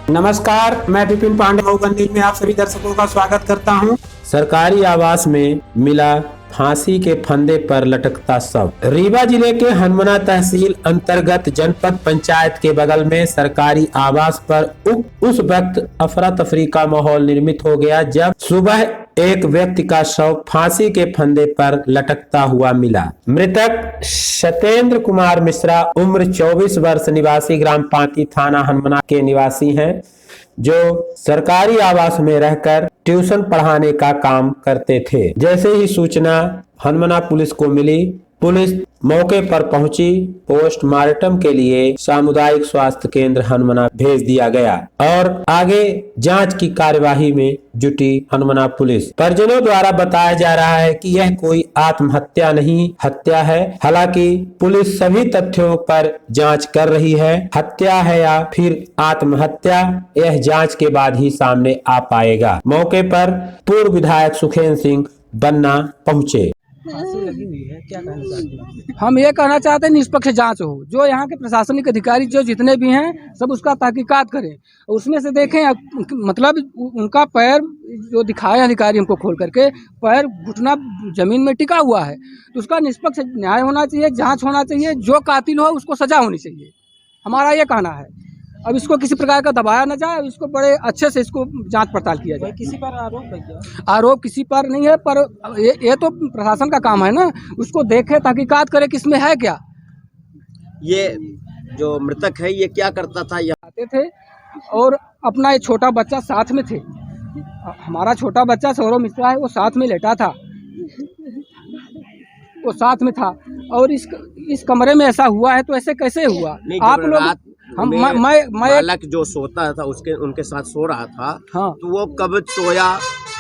नमस्कार, मैं विपिन पांडे मऊगन न्यूज में आप सभी दर्शकों का स्वागत करता हूं। सरकारी आवास में मिला फांसी के फंदे पर लटकता शव। रीवा जिले के हनुमाना तहसील अंतर्गत जनपद पंचायत के बगल में सरकारी आवास पर उस वक्त अफरा तफरी का माहौल निर्मित हो गया जब सुबह एक व्यक्ति का शव फांसी के फंदे पर लटकता हुआ मिला। मृतक सत्येंद्र कुमार मिश्रा उम्र 24 वर्ष निवासी ग्राम पांती थाना हनुमाना के निवासी हैं, जो सरकारी आवास में रहकर ट्यूशन पढ़ाने का काम करते थे। जैसे ही सूचना हनुमाना पुलिस को मिली, पुलिस मौके पर पहुंची। पोस्टमार्टम के लिए सामुदायिक स्वास्थ्य केंद्र हनुमाना भेज दिया गया और आगे जांच की कार्यवाही में जुटी हनुमाना पुलिस। परिजनों द्वारा बताया जा रहा है कि यह कोई आत्महत्या नहीं, हत्या है। हालांकि पुलिस सभी तथ्यों पर जांच कर रही है। हत्या है या फिर आत्महत्या, यह जांच के बाद ही सामने आ पाएगा। मौके पर पूर्व विधायक सुखेंद्र सिंह बन्ना पहुंचे। लगी हुई है, क्या कहना चाहते हैं? हम ये कहना चाहते हैं निष्पक्ष जांच हो, जो यहाँ के प्रशासनिक अधिकारी जो जितने भी हैं सब उसका तहकीकात करें, उसमें से देखें मतलब उनका पैर जो दिखाए अधिकारी हमको खोल करके, पैर घुटना जमीन में टिका हुआ है, तो उसका निष्पक्ष न्याय होना चाहिए, जांच होना चाहिए, जो कातिल हो उसको सजा होनी चाहिए। हमारा ये कहना है। अब इसको किसी प्रकार का दबाया न जाए, इसको बड़े अच्छे से इसको जांच पड़ताल किया जाए। किसी पर आरोप है क्या? आरोप किसी पर नहीं है, पर ये तो प्रशासन का काम है ना, उसको देखे तहकीकात करे किसमें है क्या। ये जो मृतक है ये क्या करता था? आते थे और अपना एक छोटा बच्चा साथ में थे। हमारा छोटा बच्चा सौरभ मिश्रा है, वो साथ में लेटा था, वो साथ में था। और इस कमरे में ऐसा हुआ है तो ऐसे कैसे हुआ? आप लोग मैं बालक जो सोता था उनके साथ सो रहा था। हाँ, तो वो कब सोया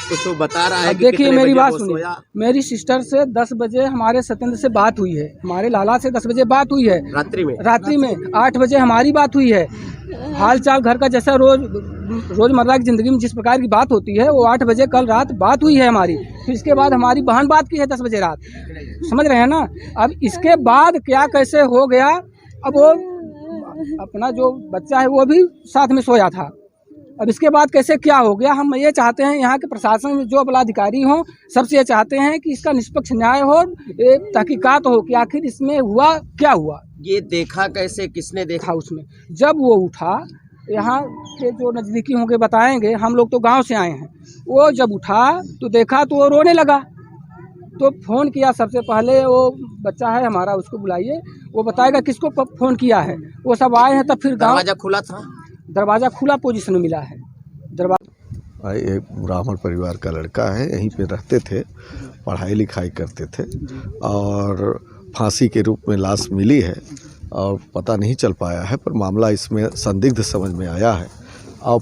कुछ वो बता रहा है? देखिए मेरी बात सुनिए, मेरी सिस्टर से 10 बजे हमारे सत्येंद्र से बात हुई है, हमारे लाला से 10 बजे बात हुई है, रात्रि में 8 बजे हमारी बात हुई है। हाल चाल घर का जैसा रोजमर्रा की जिंदगी में जिस प्रकार की बात होती है, वो 8 बजे कल रात बात हुई है हमारी। फिर इसके बाद हमारी बहन बात की है 10 बजे रात, समझ रहे हैं ना। अब इसके बाद क्या कैसे हो गया, अब वो अपना जो बच्चा है वो भी साथ में सोया था। अब इसके बाद कैसे क्या हो गया, हम ये चाहते हैं यहाँ के प्रशासन में जो बलाधिकारी हों सबसे ये चाहते हैं कि इसका निष्पक्ष न्याय हो, तहकीकात हो कि आखिर इसमें हुआ क्या हुआ। ये देखा कैसे, किसने देखा? उसमें जब वो उठा, यहाँ के जो नज़दीकी होंगे बताएंगे, हम लोग तो गांव से आए हैं, वो जब उठा तो देखा तो वो रोने लगा। तो फ़ोन किया, सबसे पहले वो बच्चा है हमारा, उसको बुलाइए, वो बताएगा किसको फ़ोन किया है। वो सब आए हैं, तब फिर दरवाज़ा खुला था, दरवाज़ा खुला पोजीशन में मिला है। दरवाज़ा एक ब्राह्मण परिवार का लड़का है, यहीं पे रहते थे, पढ़ाई लिखाई करते थे और फांसी के रूप में लाश मिली है और पता नहीं चल पाया है, पर मामला इसमें संदिग्ध समझ में आया है और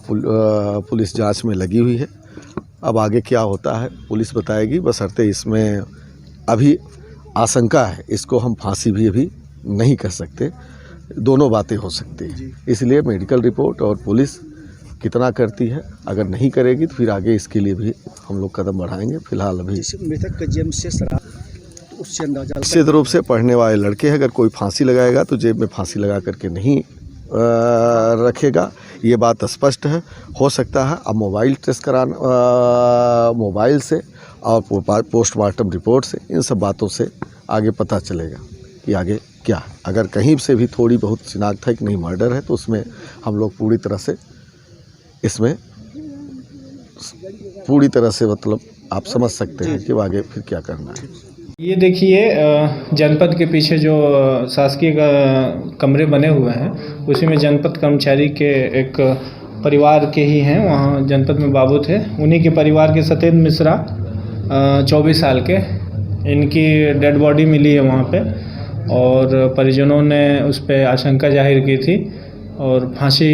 पुलिस जांच में लगी हुई है। अब आगे क्या होता है पुलिस बताएगी, बशर्ते इसमें अभी आशंका है, इसको हम फांसी भी अभी नहीं कर सकते, दोनों बातें हो सकती हैं। इसलिए मेडिकल रिपोर्ट और पुलिस कितना करती है, अगर नहीं करेगी तो फिर आगे इसके लिए भी हम लोग कदम बढ़ाएंगे। फिलहाल अभी मृतक का जेब से शराब, तो उससे अंदाजा निश्चित रूप से पढ़ने वाले लड़के हैं, अगर कोई फांसी लगाएगा तो जेब में फांसी लगा करके नहीं रखेगा, ये बात स्पष्ट है। हो सकता है अब मोबाइल टेस्ट कराना, मोबाइल से और पोस्टमार्टम रिपोर्ट से, इन सब बातों से आगे पता चलेगा कि आगे क्या है। अगर कहीं से भी थोड़ी बहुत शिनाख्त है कि नहीं मर्डर है, तो उसमें हम लोग पूरी तरह से मतलब आप समझ सकते हैं कि आगे फिर क्या करना है। ये देखिए जनपद के पीछे जो शासकीय कमरे बने हुए हैं, उसी में जनपद कर्मचारी के एक परिवार के ही हैं, वहाँ जनपद में बाबू थे, उन्हीं के परिवार के सत्येंद्र मिश्रा 24 साल के, इनकी डेड बॉडी मिली है वहाँ पे और परिजनों ने उस पर आशंका जाहिर की थी और फांसी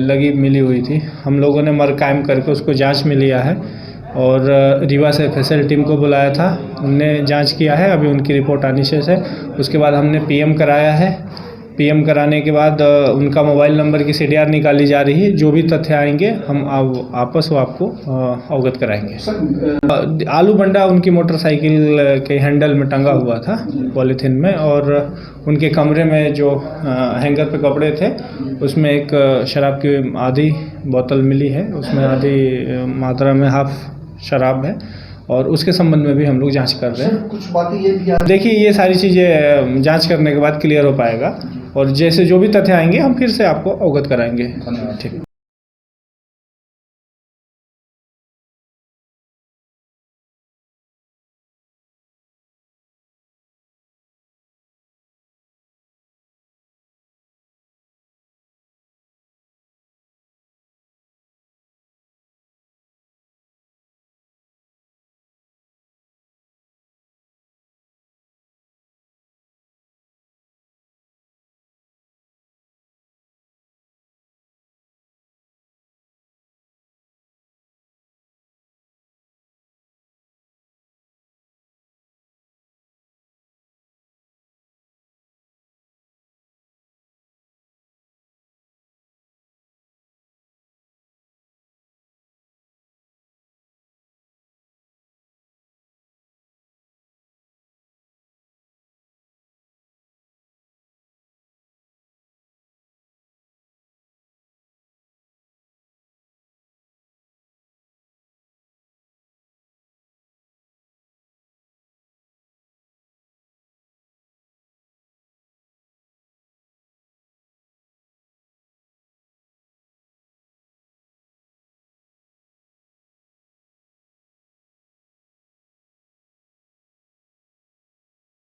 लगी मिली हुई थी। हम लोगों ने मर कायम करके उसको जांच में लिया है और रीवा से FSL टीम को बुलाया था, उनने जांच किया है, अभी उनकी रिपोर्ट आनी शेष है। उसके बाद हमने PM कराया है पीएम कराने के बाद उनका मोबाइल नंबर की सीडीआर निकाली जा रही है। जो भी तथ्य आएंगे हम आपस में आपको अवगत कराएंगे। आलू बंडा उनकी मोटरसाइकिल के हैंडल में टंगा हुआ था पॉलीथीन में, और उनके कमरे में जो हैंगर पे कपड़े थे उसमें एक शराब की आधी बोतल मिली है, उसमें आधी मात्रा में हाफ शराब है, और उसके संबंध में भी हम लोग जांच कर रहे हैं। कुछ बातें ये भी देखिए ये सारी चीज़ें जांच करने के बाद क्लियर हो पाएगा, और जैसे जो भी तथ्य आएंगे हम फिर से आपको अवगत कराएंगे। ठीक।